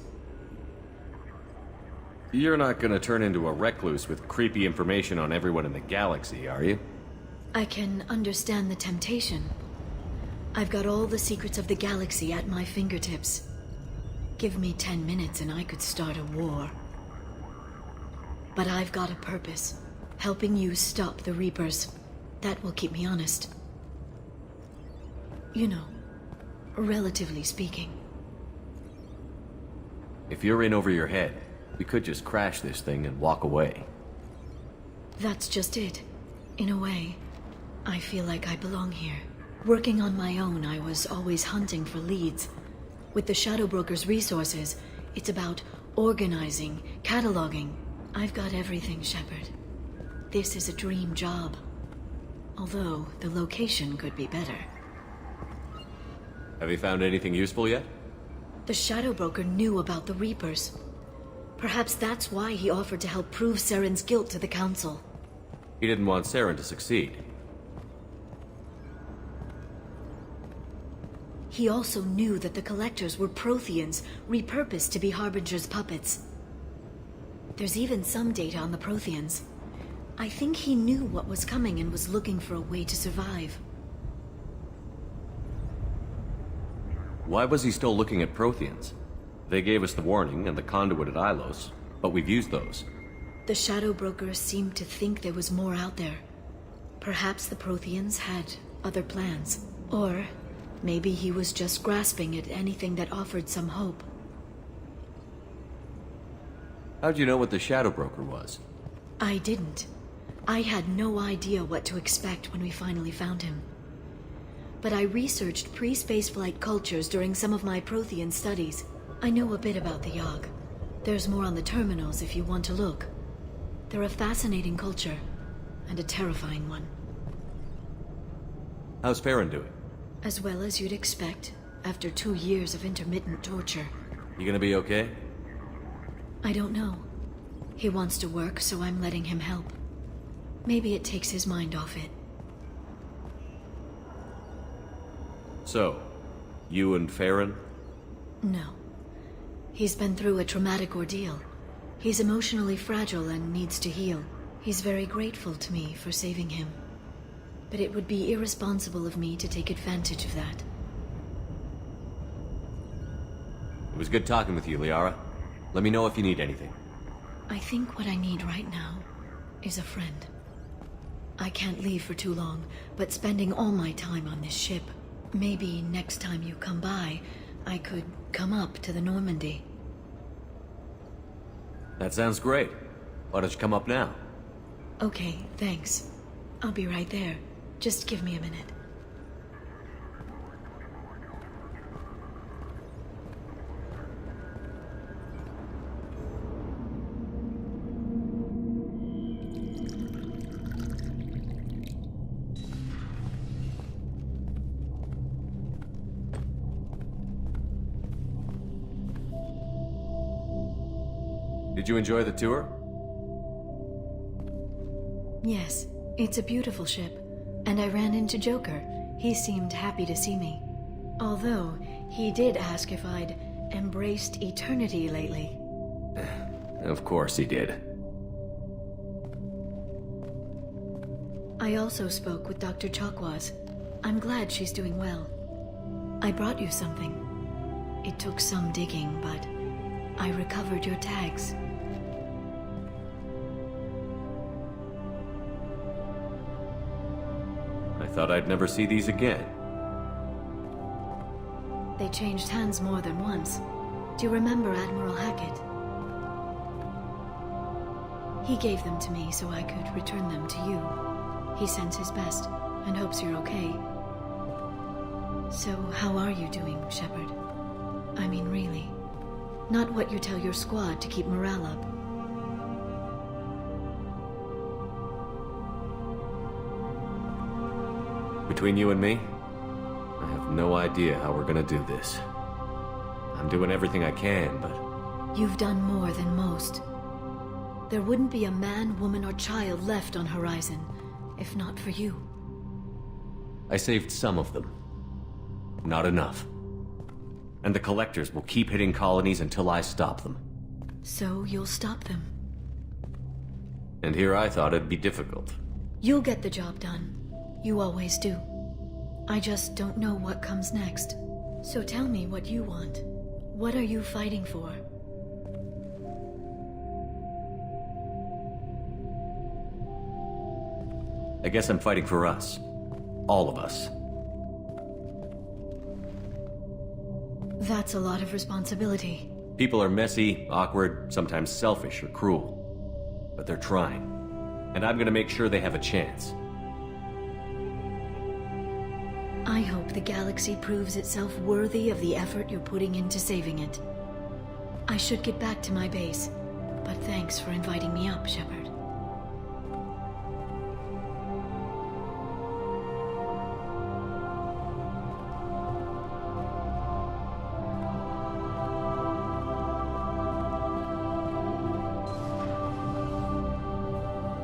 You're not gonna turn into a recluse with creepy information on everyone in the galaxy, are you?
I can understand the temptation. I've got all the secrets of the galaxy at my fingertips. Give me 10 minutes and I could start a war. But I've got a purpose. Helping you stop the Reapers. That will keep me honest. You know, relatively speaking.
If you're in over your head, we could just crash this thing and walk away.
That's just it. In a way, I feel like I belong here. Working on my own, I was always hunting for leads. With the Shadow Broker's resources, it's about organizing, cataloging. I've got everything, Shepard. This is a dream job. Although, the location could be better.
Have you found anything useful yet?
The Shadow Broker knew about the Reapers. Perhaps that's why he offered to help prove Saren's guilt to the Council.
He didn't want Saren to succeed.
He also knew that the Collectors were Protheans, repurposed to be Harbinger's puppets. There's even some data on the Protheans. I think he knew what was coming and was looking for a way to survive.
Why was he still looking at Protheans? They gave us the warning and the conduit at Ilos, but we've used those.
The Shadow Broker seemed to think there was more out there. Perhaps the Protheans had other plans. Or maybe he was just grasping at anything that offered some hope.
How'd you know what the Shadow Broker was?
I didn't. I had no idea what to expect when we finally found him. But I researched pre-spaceflight cultures during some of my Prothean studies. I know a bit about the Yogg. There's more on the terminals if you want to look. They're a fascinating culture, and a terrifying one.
How's Farron doing?
As well as you'd expect, after 2 years of intermittent torture.
You gonna be okay?
I don't know. He wants to work, so I'm letting him help. Maybe it takes his mind off it.
So, you and Farron?
No. He's been through a traumatic ordeal. He's emotionally fragile and needs to heal. He's very grateful to me for saving him. But it would be irresponsible of me to take advantage of that.
It was good talking with you, Liara. Let me know if you need anything.
I think what I need right now is a friend. I can't leave for too long, but spending all my time on this ship. Maybe next time you come by, I could come up to the Normandy.
That sounds great. Why don't you come up now?
Okay, thanks. I'll be right there. Just give me a minute.
Did you enjoy the tour?
Yes, it's a beautiful ship. And I ran into Joker. He seemed happy to see me. Although, he did ask if I'd embraced eternity lately.
Of course he did.
I also spoke with Dr. Chakwas. I'm glad she's doing well. I brought you something. It took some digging, but I recovered your tags.
I thought I'd never see these again.
They changed hands more than once. Do you remember Admiral Hackett? He gave them to me so I could return them to you. He sends his best and hopes you're okay. So, how are you doing, Shepard? I mean, really. Not what you tell your squad to keep morale up.
Between you and me, I have no idea how we're gonna do this. I'm doing everything I can, but...
You've done more than most. There wouldn't be a man, woman, or child left on Horizon, if not for you.
I saved some of them. Not enough. And the Collectors will keep hitting colonies until I stop them.
So you'll stop them.
And here I thought it'd be difficult.
You'll get the job done. You always do. I just don't know what comes next. So tell me what you want. What are you fighting for?
I guess I'm fighting for us. All of us.
That's a lot of responsibility.
People are messy, awkward, sometimes selfish or cruel. But they're trying. And I'm gonna make sure they have a chance.
I hope the galaxy proves itself worthy of the effort you're putting into saving it. I should get back to my base, but thanks for inviting me up, Shepard.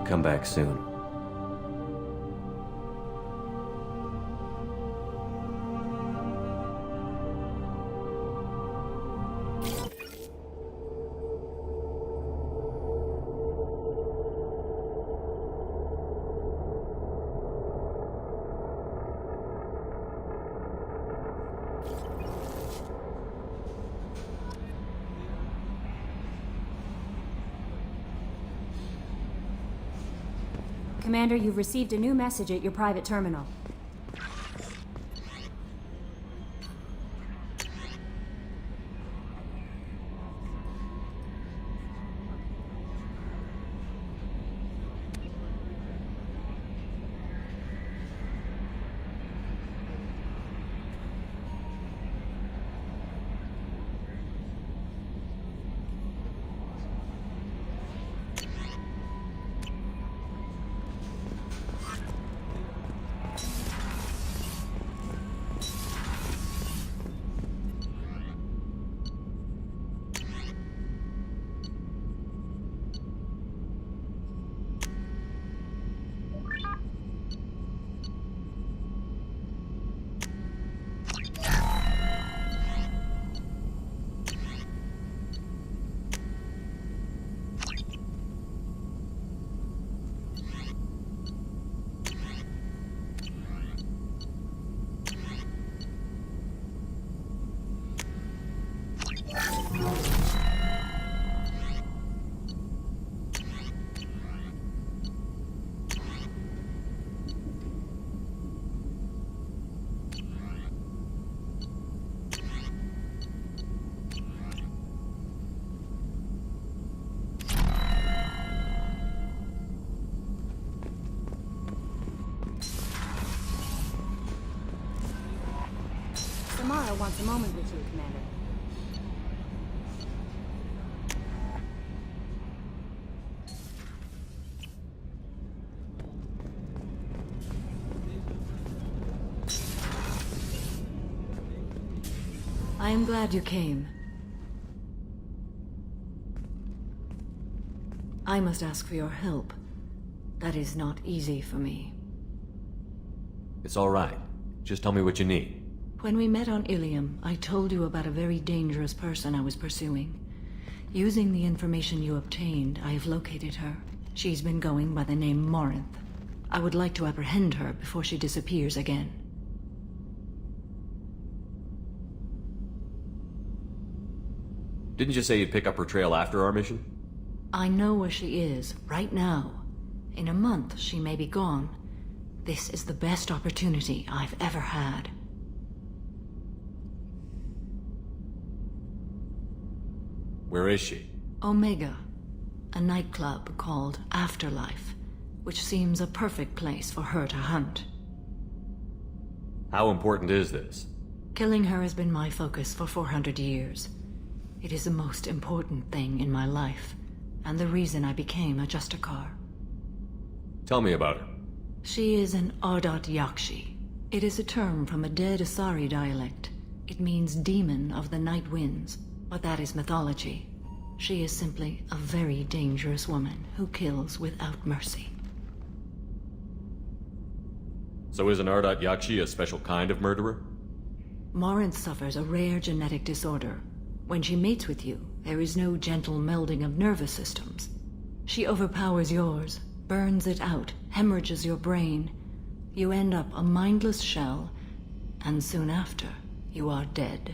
Come back soon.
Commander, you've received a new message at your private terminal. Samara wants a moment with you, Commander.
I am glad you came. I must ask for your help. That is not easy for me.
It's all right. Just tell me what you need.
When we met on Ilium, I told you about a very dangerous person I was pursuing. Using the information you obtained, I have located her. She's been going by the name Morinth. I would like to apprehend her before she disappears again.
Didn't you say you'd pick up her trail after our mission?
I know where she is, right now. In a month, she may be gone. This is the best opportunity I've ever had.
Where is she?
Omega, a nightclub called Afterlife, which seems a perfect place for her to hunt.
How important is this?
Killing her has been my focus for 400 years. It is the most important thing in my life, and the reason I became a Justicar.
Tell me about her.
She is an Ardat Yakshi. It is a term from a dead Asari dialect. It means demon of the night winds, but that is mythology. She is simply a very dangerous woman who kills without mercy.
So is an Ardat Yakshi a special kind of murderer?
Morinth suffers a rare genetic disorder. When she mates with you, there is no gentle melding of nervous systems. She overpowers yours, burns it out, hemorrhages your brain. You end up a mindless shell, and soon after, you are dead.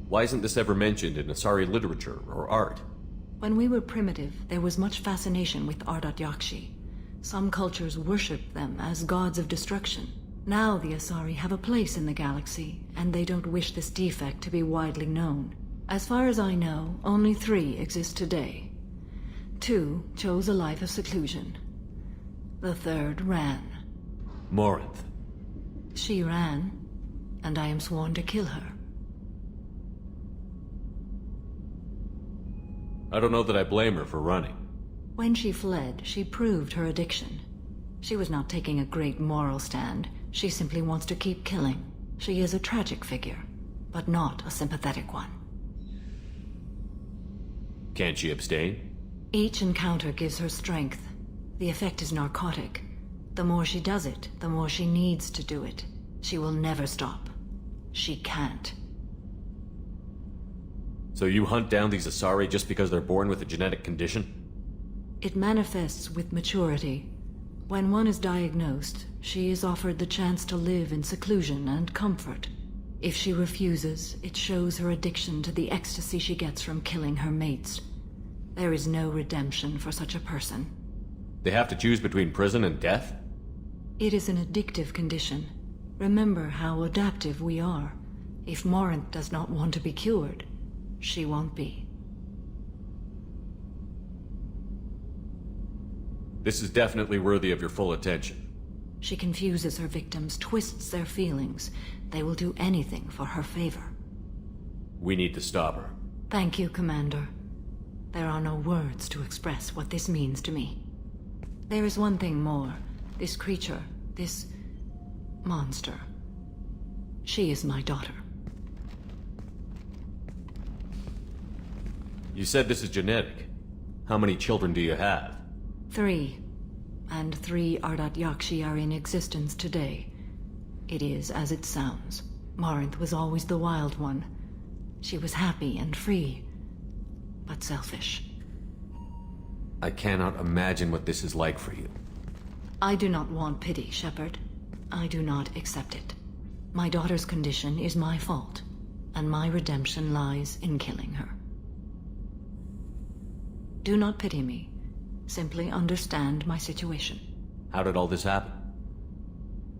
Why isn't this ever mentioned in Asari literature or art?
When we were primitive, there was much fascination with Ardat Yakshi. Some cultures worshipped them as gods of destruction. Now the Asari have a place in the galaxy, and they don't wish this defect to be widely known. As far as I know, only 3 exist today. 2 chose a life of seclusion. The 3rd ran.
Morinth.
She ran, and I am sworn to kill her.
I don't know that I blame her for running.
When she fled, she proved her addiction. She was not taking a great moral stand. She simply wants to keep killing. She is a tragic figure, but not a sympathetic one.
Can't she abstain?
Each encounter gives her strength. The effect is narcotic. The more she does it, the more she needs to do it. She will never stop. She can't.
So you hunt down these Asari just because they're born with a genetic condition?
It manifests with maturity. When one is diagnosed, she is offered the chance to live in seclusion and comfort. If she refuses, it shows her addiction to the ecstasy she gets from killing her mates. There is no redemption for such a person.
They have to choose between prison and death?
It is an addictive condition. Remember how adaptive we are. If Morinth does not want to be cured, she won't be.
This is definitely worthy of your full attention.
She confuses her victims, twists their feelings. They will do anything for her favor.
We need to stop her.
Thank you, Commander. There are no words to express what this means to me. There is one thing more. This creature, this monster. She is my daughter.
You said this is genetic. How many children do you have?
3. And 3 Ardat Yakshi are in existence today. It is as it sounds. Morinth was always the wild one. She was happy and free, but selfish.
I cannot imagine what this is like for you.
I do not want pity, Shepard. I do not accept it. My daughter's condition is my fault, and my redemption lies in killing her. Do not pity me. Simply understand my situation.
How did all this happen?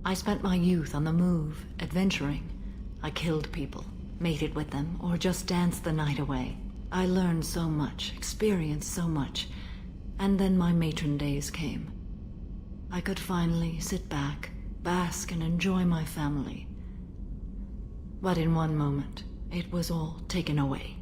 I spent my youth on the move, adventuring. I killed people, mated with them, or just danced the night away. I learned so much, experienced so much, and then my matron days came. I could finally sit back, bask and enjoy my family. But in one moment, it was all taken away.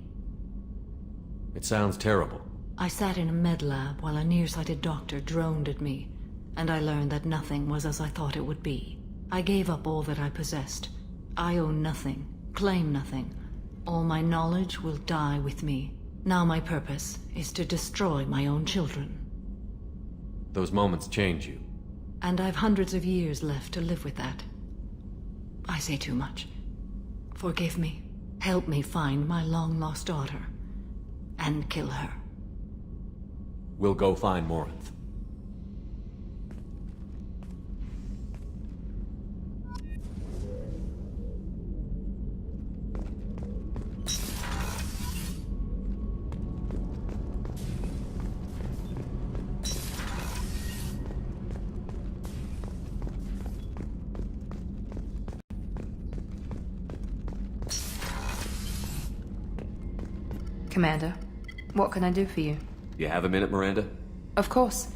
It sounds terrible.
I sat in a med lab while a nearsighted doctor droned at me, and I learned that nothing was as I thought it would be. I gave up all that I possessed. I own nothing, claim nothing. All my knowledge will die with me. Now my purpose is to destroy my own children.
Those moments change you.
And I've hundreds of years left to live with that. I say too much. Forgive me. Help me find my long-lost daughter. And kill her.
We'll go find Morinth.
Commander, what can I do for you?
You have a minute, Miranda?
Of course.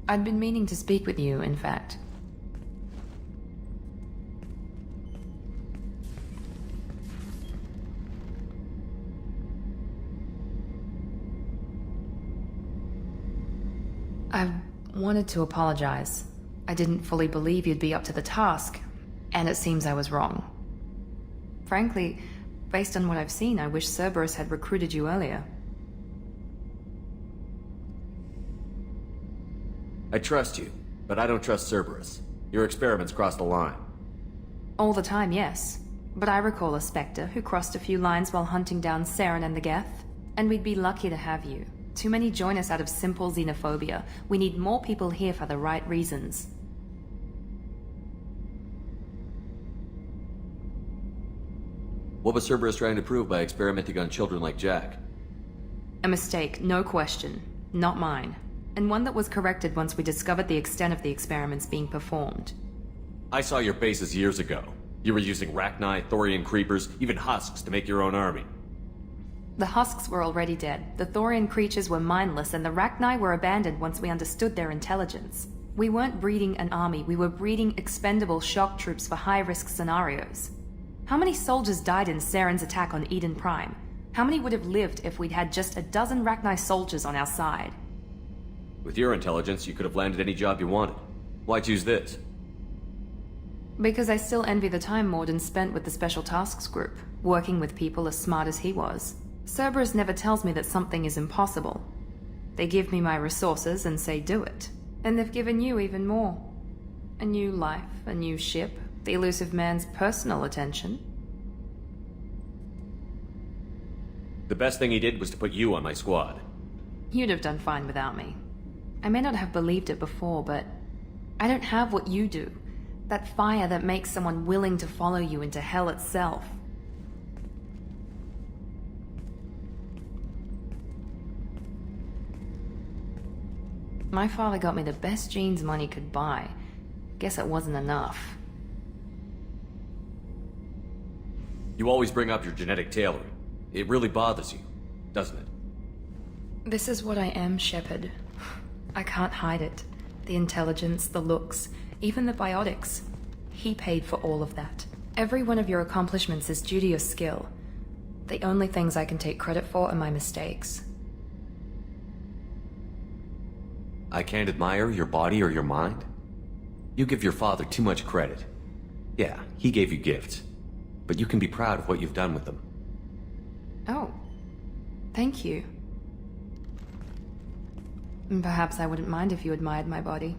I'd been meaning to speak with you, in fact. I wanted to apologize. I didn't fully believe you'd be up to the task, and it seems I was wrong. Frankly, based on what I've seen, I wish Cerberus had recruited you earlier.
I trust you, but I don't trust Cerberus. Your experiments crossed the line.
All the time, yes. But I recall a Spectre who crossed a few lines while hunting down Saren and the Geth. And we'd be lucky to have you. Too many join us out of simple xenophobia. We need more people here for the right reasons.
What was Cerberus trying to prove by experimenting on children like Jack?
A mistake, no question. Not mine. And one that was corrected once we discovered the extent of the experiments being performed.
I saw your bases years ago. You were using Rachni, Thorian creepers, even husks to make your own army.
The husks were already dead, the Thorian creatures were mindless, and the Rachni were abandoned once we understood their intelligence. We weren't breeding an army, we were breeding expendable shock troops for high-risk scenarios. How many soldiers died in Saren's attack on Eden Prime? How many would have lived if we'd had just a dozen Rachni soldiers on our side?
With your intelligence, you could have landed any job you wanted. Why choose this?
Because I still envy the time Morden spent with the Special Tasks Group, working with people as smart as he was. Cerberus never tells me that something is impossible. They give me my resources and say do it. And they've given you even more. A new life, a new ship, the elusive man's personal attention.
The best thing he did was to put you on my squad.
You'd have done fine without me. I may not have believed it before, but I don't have what you do. That fire that makes someone willing to follow you into hell itself. My father got me the best genes money could buy. Guess it wasn't enough.
You always bring up your genetic tailoring. It really bothers you, doesn't it?
This is what I am, Shepard. I can't hide it. The intelligence, the looks, even the biotics. He paid for all of that. Every one of your accomplishments is due to your skill. The only things I can take credit for are my mistakes.
I can't admire your body or your mind? You give your father too much credit. Yeah, he gave you gifts. But you can be proud of what you've done with them.
Oh. Thank you. Perhaps I wouldn't mind if you admired my body.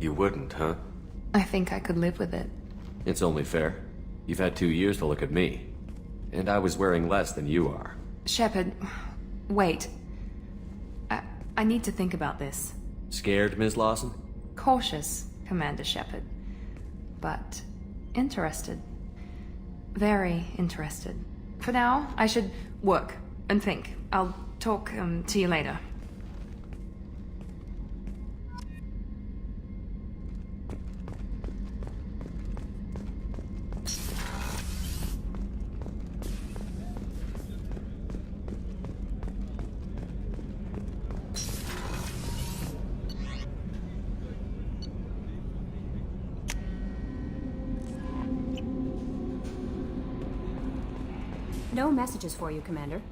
You wouldn't, huh?
I think I could live with it.
It's only fair. You've had 2 years to look at me. And I was wearing less than you are.
Shepard, wait. I need to think about this.
Scared, Ms. Lawson?
Cautious, Commander Shepard. But interested. Very interested. For now, I should work and think. I'll talk to you later.
No messages for you, Commander.